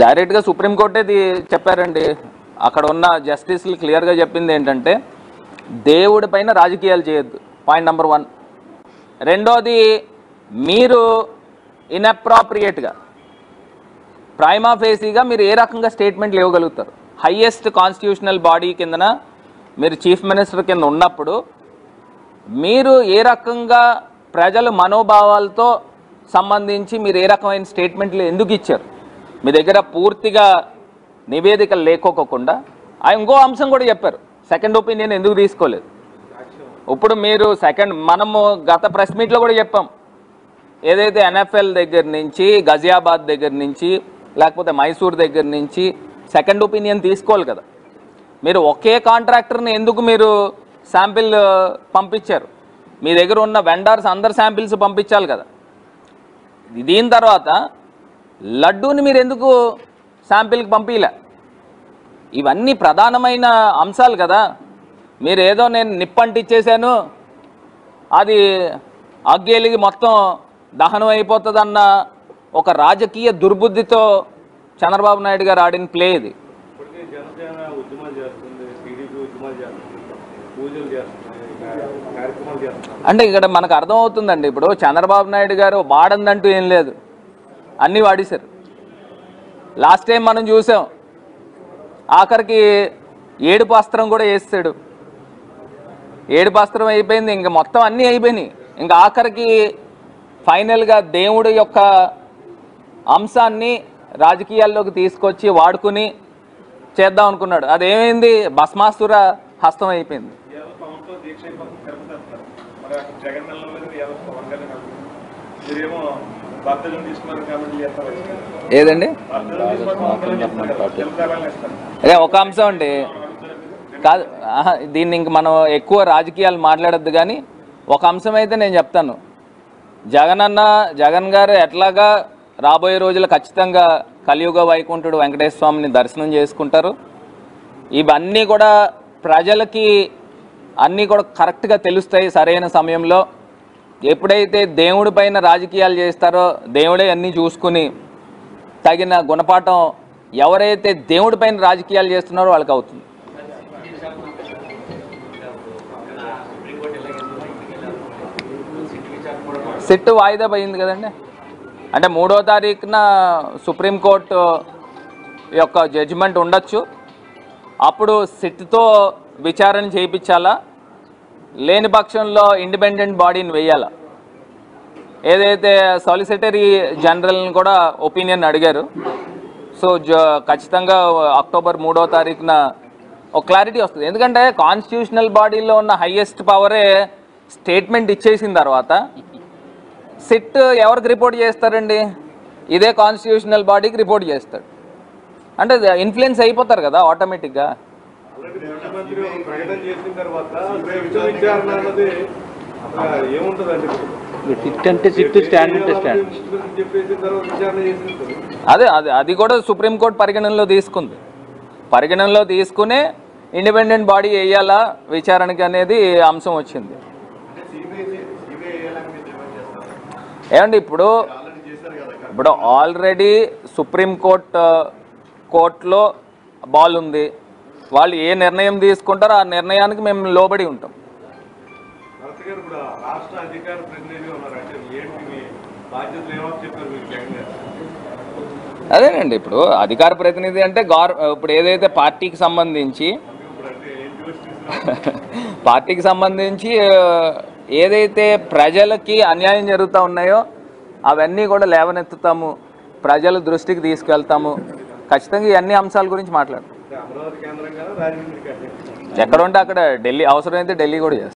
డైరెక్ట్గా సుప్రీంకోర్టే చెప్పారండి. అక్కడ ఉన్న జస్టిస్లు క్లియర్గా చెప్పింది ఏంటంటే దేవుడి పైన రాజకీయాలు చేయొద్దు, పాయింట్ నెంబర్ 1. రెండోది, మీరు ఇన్అప్రాప్రియేట్గా ప్రైమా ఫేసీగా మీరు ఏ రకంగా స్టేట్మెంట్లు ఇవ్వగలుగుతారు? హైయెస్ట్ కాన్స్టిట్యూషనల్ బాడీ కిందన మీరు చీఫ్ మినిస్టర్ కింద ఉన్నప్పుడు మీరు ఏ రకంగా ప్రజల మనోభావాలతో సంబంధించి మీరు ఏ రకమైన స్టేట్మెంట్లు ఎందుకు ఇచ్చారు? మీ దగ్గర పూర్తిగా నివేదికలు లేకోకుండా ఇంకో అంశం కూడా చెప్పారు, సెకండ్ ఒపీనియన్ ఎందుకు తీసుకోలేదు. ఇప్పుడు మీరు మనము గత ప్రెస్ మీట్లో కూడా చెప్పాం, ఏదైతే ఎన్ఎఫ్ఎల్ దగ్గర నుంచి, గజియాబాద్ దగ్గర నుంచి, లేకపోతే మైసూర్ దగ్గర నుంచి సెకండ్ ఒపీనియన్ తీసుకోవాలి కదా. మీరు ఒకే కాంట్రాక్టర్ని ఎందుకు మీరు శాంపిల్ పంపించారు? మీ దగ్గర ఉన్న వెండర్స్ అందరు శాంపిల్స్ పంపించాలి కదా. దీని తర్వాత లడ్డూని మీరు ఎందుకు శాంపిల్కి పంపించలే? ఇవన్నీ ప్రధానమైన అంశాలు కదా. మీరు ఏదో నేను నిప్పంటిచ్చేసాను, అది అగ్గేలిగి మొత్తం దహనం అయిపోతుందన్న ఒక రాజకీయ దుర్బుద్ధితో చంద్రబాబు నాయుడు గారు ఆడిన ప్లే ఇది. అంటే ఇక్కడ మనకు అర్థమవుతుందండి, ఇప్పుడు చంద్రబాబు నాయుడు గారు వాడందంటూ ఏం లేదు, అన్నీ వాడేశారు. లాస్ట్ టైం మనం చూసాం, ఆఖరికి ఏడుపు అస్త్రం కూడా వేస్తాడు. ఏడుపు అస్త్రం అయిపోయింది, ఇంక మొత్తం అన్నీ అయిపోయినాయి. ఇంకా ఆఖరికి ఫైనల్గా దేవుడి యొక్క అంశాన్ని రాజకీయాల్లోకి తీసుకొచ్చి వాడుకుని చేద్దాం అనుకున్నాడు. అదేమైంది? భస్మాసుర హస్తం అయిపోయింది. ఏదండి? అదే ఒక అంశం అండి, కాదు దీన్ని ఇంక మనం ఎక్కువ రాజకీయాలు మాట్లాడద్దు. కానీ ఒక అంశం అయితే నేను చెప్తాను, జగన్ గారు ఎట్లాగా రాబోయే రోజులు ఖచ్చితంగా కలియుగ వైకుంఠుడు వెంకటేశ్వర స్వామిని దర్శనం చేసుకుంటారు. ఇవన్నీ కూడా ప్రజలకి అన్నీ కూడా కరెక్ట్గా తెలుస్తాయి సరైన సమయంలో. ఎప్పుడైతే దేవుడి పైన రాజకీయాలు చేస్తారో దేవుడే అన్నీ చూసుకుని తగిన గుణపాఠం ఎవరైతే దేవుడి పైన రాజకీయాలు చేస్తున్నారో వాళ్ళకి అవుతుంది. సిట్ వాయిదా పోయింది కదండి. అంటే 3వ తారీఖున సుప్రీంకోర్టు యొక్క జడ్జిమెంట్ ఉండొచ్చు. అప్పుడు సిట్తో విచారణ చేయించాలా, లేని పక్షంలో ఇండిపెండెంట్ బాడీని వేయాలా. ఏదైతే సాలిసిటరీ జనరల్ని కూడా ఒపీనియన్ అడిగారు. సో ఖచ్చితంగా అక్టోబర్ 3వ తారీఖున ఒక క్లారిటీ వస్తుంది. ఎందుకంటే కాన్స్టిట్యూషనల్ బాడీలో ఉన్న హైయెస్ట్ పవరే స్టేట్మెంట్ ఇచ్చేసిన తర్వాత సిట్ ఎవరికి రిపోర్ట్ చేస్తారండి? ఇదే కాన్స్టిట్యూషనల్ బాడీకి రిపోర్ట్ చేస్తాడు. అంటే ఇన్ఫ్లుయెన్స్ అయిపోతారు కదా ఆటోమేటిక్గా. అదే అది కూడా సుప్రీంకోర్టు పరిగణనలో తీసుకుంది. పరిగణనలో తీసుకునే ఇండిపెండెంట్ బాడీ వేయాలా విచారణకి అనేది అంశం వచ్చింది. ఏమండి ఇప్పుడు ఆల్రెడీ కోర్టులో బాల్ ఉంది. వాళ్ళు ఏ నిర్ణయం తీసుకుంటారో ఆ నిర్ణయానికి మేము లోబడి ఉంటాం. అదేనండి, ఇప్పుడు అధికార ప్రతినిధి అంటే ఇప్పుడు ఏదైతే పార్టీకి సంబంధించి ఏదైతే ప్రజలకి అన్యాయం జరుగుతూ ఉన్నాయో అవన్నీ కూడా లేవనెత్తుతాము, ప్రజల దృష్టికి తీసుకెళ్తాము. ఖచ్చితంగా ఈ అన్ని అంశాల గురించి మాట్లాడతాం. ఎక్కడ ఉంటే అక్కడ ఢిల్లీ, అవసరమైతే ఢిల్లీ కూడా చేస్తాం.